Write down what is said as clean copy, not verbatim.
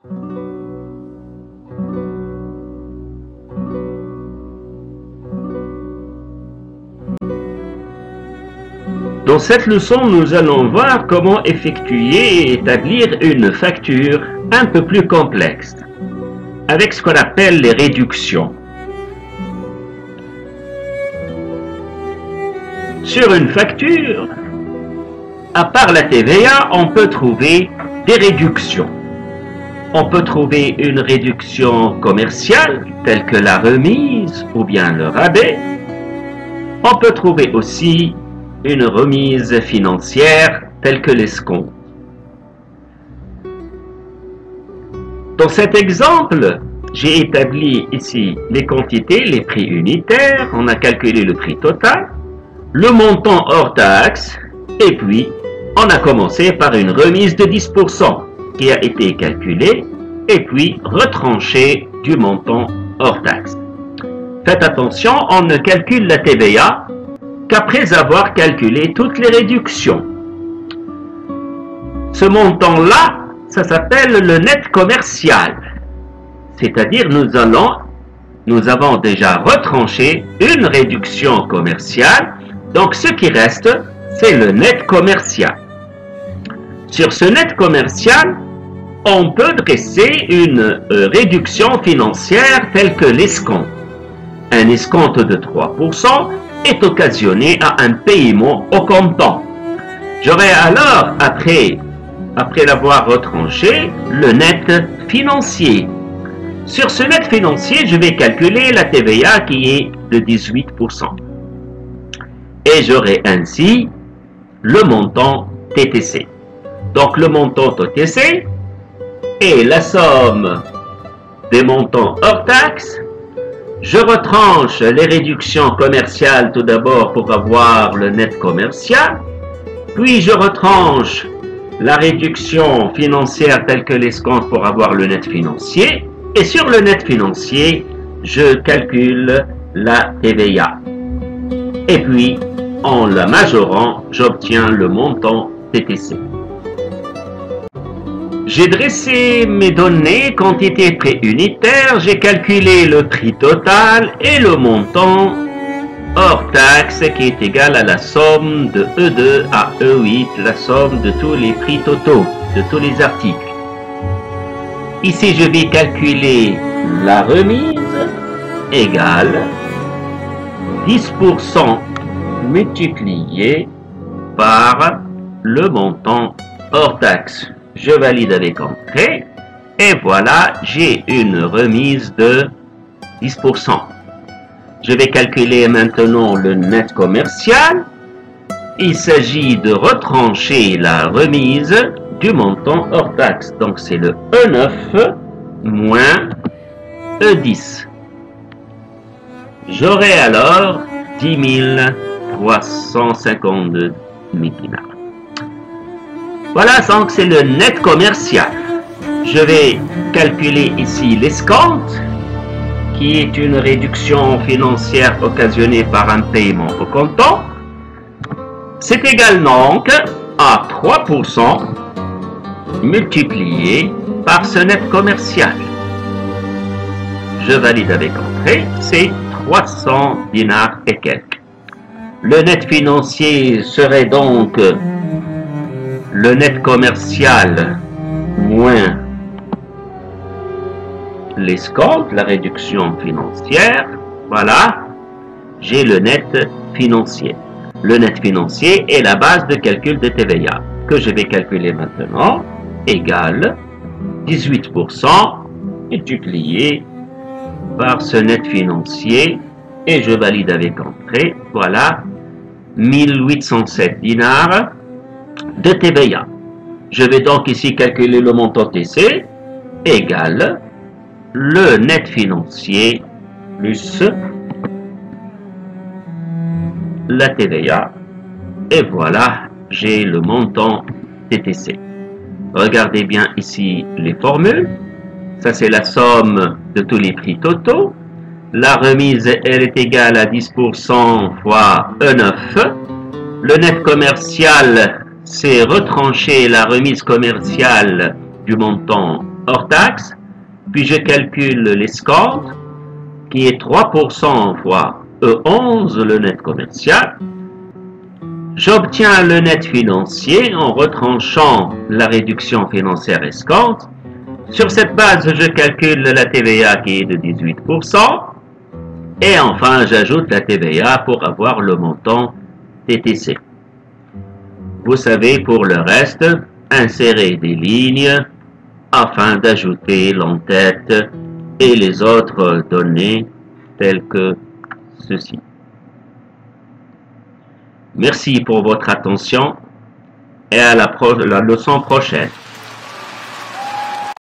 Dans cette leçon, nous allons voir comment effectuer et établir une facture un peu plus complexe, avec ce qu'on appelle les réductions. Sur une facture, à part la TVA, on peut trouver des réductions. On peut trouver une réduction commerciale, telle que la remise ou bien le rabais. On peut trouver aussi une remise financière telle que l'escompte. Dans cet exemple, j'ai établi ici les quantités, les prix unitaires, on a calculé le prix total, le montant hors taxe, et puis on a commencé par une remise de 10% qui a été calculée, et puis retranchée du montant hors taxe. Faites attention, on ne calcule la TVA qu'après avoir calculé toutes les réductions. Ce montant-là, ça s'appelle le net commercial. C'est-à-dire nous avons déjà retranché une réduction commerciale, donc ce qui reste, c'est le net commercial. Sur ce net commercial, on peut dresser une réduction financière telle que l'escompte. Un escompte de 3% est occasionné à un paiement au comptant. J'aurai alors, après l'avoir retranché, le net financier. Sur ce net financier, je vais calculer la TVA qui est de 18%. Et j'aurai ainsi le montant TTC. Donc le montant TTC est la somme des montants hors taxe. Je retranche les réductions commerciales tout d'abord pour avoir le net commercial, puis je retranche la réduction financière telle que l'escompte pour avoir le net financier, et sur le net financier, je calcule la TVA. Et puis, en la majorant, j'obtiens le montant TTC. J'ai dressé mes données quantité prix unitaire, j'ai calculé le prix total et le montant hors taxe qui est égal à la somme de E2 à E8, la somme de tous les prix totaux, de tous les articles. Ici, je vais calculer la remise égale 10% multiplié par le montant hors taxe. Je valide avec entrée et voilà, j'ai une remise de 10%. Je vais calculer maintenant le net commercial. Il s'agit de retrancher la remise du montant hors taxe. Donc c'est le E9 moins E10. J'aurai alors 10 352 dinars. Voilà, donc c'est le net commercial. Je vais calculer ici l'escompte, qui est une réduction financière occasionnée par un paiement au comptant. C'est égal donc à 3% multiplié par ce net commercial. Je valide avec entrée, c'est 300 dinars et quelques. Le net financier serait donc le net commercial moins l'escompte, la réduction financière. Voilà, j'ai le net financier. Le net financier est la base de calcul de TVA que je vais calculer maintenant, égale 18% multiplié par ce net financier et je valide avec entrée. Voilà, 1807 dinars de TVA. Je vais donc ici calculer le montant TC égale le net financier plus la TVA. Et voilà, j'ai le montant TTC. Regardez bien ici les formules. Ça, c'est la somme de tous les prix totaux. La remise, elle est égale à 10% fois E9. Le net commercial, c'est retrancher la remise commerciale du montant hors taxe, puis je calcule l'escompte, qui est 3% fois E11, le net commercial. J'obtiens le net financier en retranchant la réduction financière escompte. Sur cette base, je calcule la TVA qui est de 18%. Et enfin, j'ajoute la TVA pour avoir le montant TTC. Vous savez, pour le reste, insérer des lignes afin d'ajouter l'entête et les autres données telles que ceci. Merci pour votre attention et à la leçon prochaine.